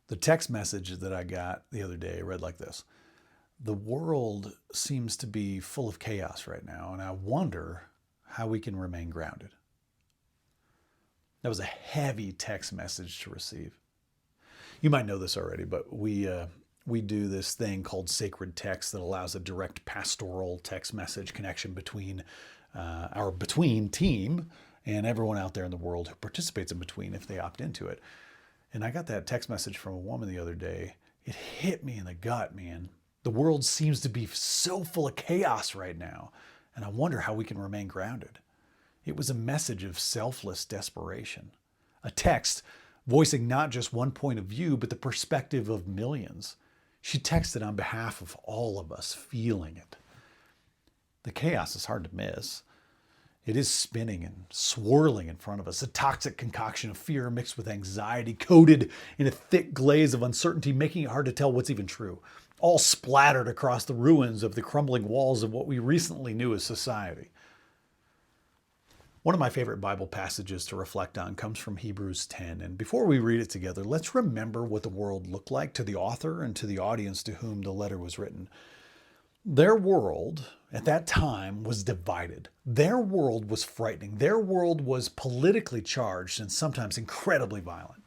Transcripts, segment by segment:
The text message that I got the other day read like this: the world seems to be full of chaos right now, and I wonder how we can remain grounded. That was a heavy text message to receive. You might know this already, but we do this thing called sacred text that allows a direct pastoral text message connection between our between team and everyone out there in the world who participates in between if they opt into it. And I got that text message from a woman the other day. It hit me in the gut, man. The world seems to be so full of chaos right now, and I wonder how we can remain grounded. It was a message of selfless desperation, a text voicing not just one point of view, but the perspective of millions. She texted on behalf of all of us feeling it. The chaos is hard to miss. It is spinning and swirling in front of us, a toxic concoction of fear mixed with anxiety, coated in a thick glaze of uncertainty, making it hard to tell what's even true, all splattered across the ruins of the crumbling walls of what we recently knew as society. One of my favorite Bible passages to reflect on comes from Hebrews 10. And before we read it together, let's remember what the world looked like to the author and to the audience to whom the letter was written. Their world at that time was divided. Their world was frightening. Their world was politically charged and sometimes incredibly violent.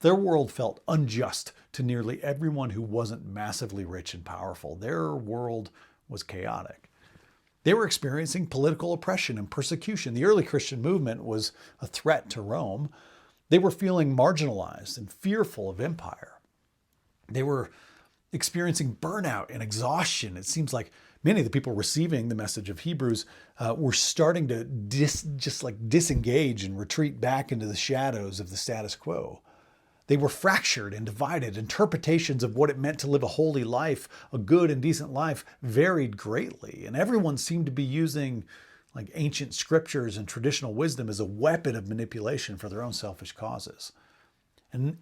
Their world felt unjust to nearly everyone who wasn't massively rich and powerful. Their world was chaotic. They were experiencing political oppression and persecution. The early Christian movement was a threat to Rome. They were feeling marginalized and fearful of empire. They were experiencing burnout and exhaustion. It seems like many of the people receiving the message of Hebrews were starting to disengage and retreat back into the shadows of the status quo. They were fractured and divided. Interpretations of what it meant to live a holy life, a good and decent life, varied greatly. And everyone seemed to be using like ancient scriptures and traditional wisdom as a weapon of manipulation for their own selfish causes. And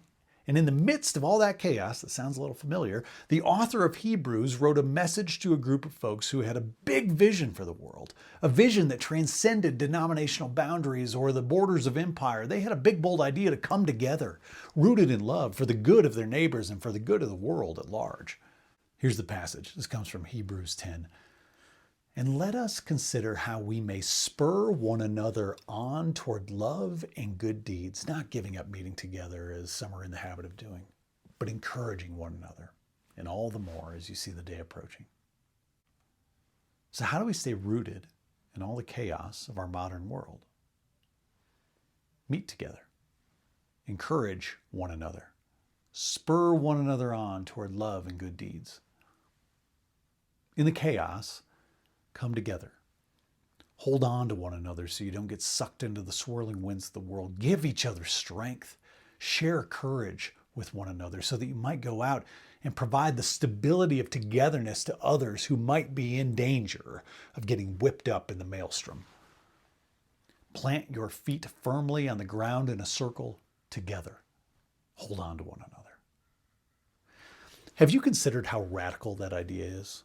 in the midst of all that chaos, that sounds a little familiar, the author of Hebrews wrote a message to a group of folks who had a big vision for the world, a vision that transcended denominational boundaries or the borders of empire. They had a big, bold idea to come together, rooted in love for the good of their neighbors and for the good of the world at large. Here's the passage. This comes from Hebrews 10. And let us consider how we may spur one another on toward love and good deeds, not giving up meeting together as some are in the habit of doing, but encouraging one another, and all the more as you see the day approaching. So how do we stay rooted in all the chaos of our modern world? Meet together, encourage one another, spur one another on toward love and good deeds. In the chaos, come together. Hold on to one another so you don't get sucked into the swirling winds of the world. Give each other strength. Share courage with one another so that you might go out and provide the stability of togetherness to others who might be in danger of getting whipped up in the maelstrom. Plant your feet firmly on the ground in a circle together. Hold on to one another. Have you considered how radical that idea is?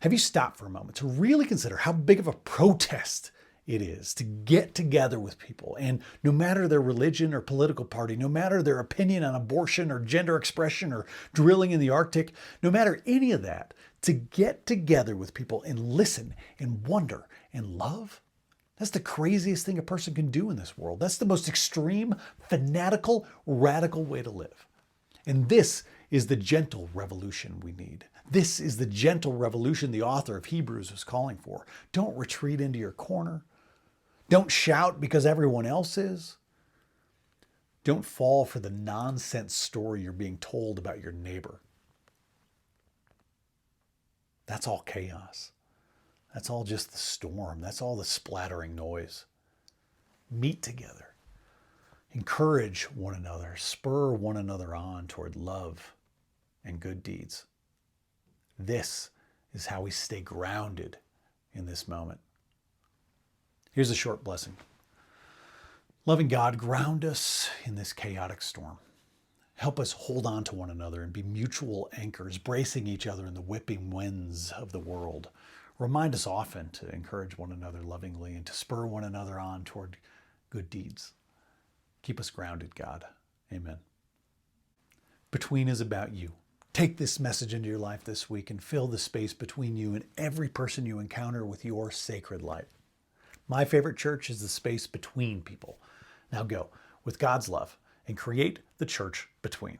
Have you stopped for a moment to really consider how big of a protest it is to get together with people, and no matter their religion or political party, no matter their opinion on abortion or gender expression or drilling in the Arctic, no matter any of that, to get together with people and listen and wonder and love? That's the craziest thing a person can do in this world. That's the most extreme, fanatical, radical way to live. And this is the gentle revolution we need. This is the gentle revolution the author of Hebrews was calling for. Don't retreat into your corner. Don't shout because everyone else is. Don't fall for the nonsense story you're being told about your neighbor. That's all chaos. That's all just the storm. That's all the splattering noise. Meet together. Encourage one another. Spur one another on toward love and good deeds. This is how we stay grounded in this moment. Here's a short blessing. Loving God, ground us in this chaotic storm. Help us hold on to one another and be mutual anchors, bracing each other in the whipping winds of the world. Remind us often to encourage one another lovingly and to spur one another on toward good deeds. Keep us grounded, God. Amen. Between is about you. Take this message into your life this week and fill the space between you and every person you encounter with your sacred light. My favorite church is the space between people. Now go with God's love and create the church between.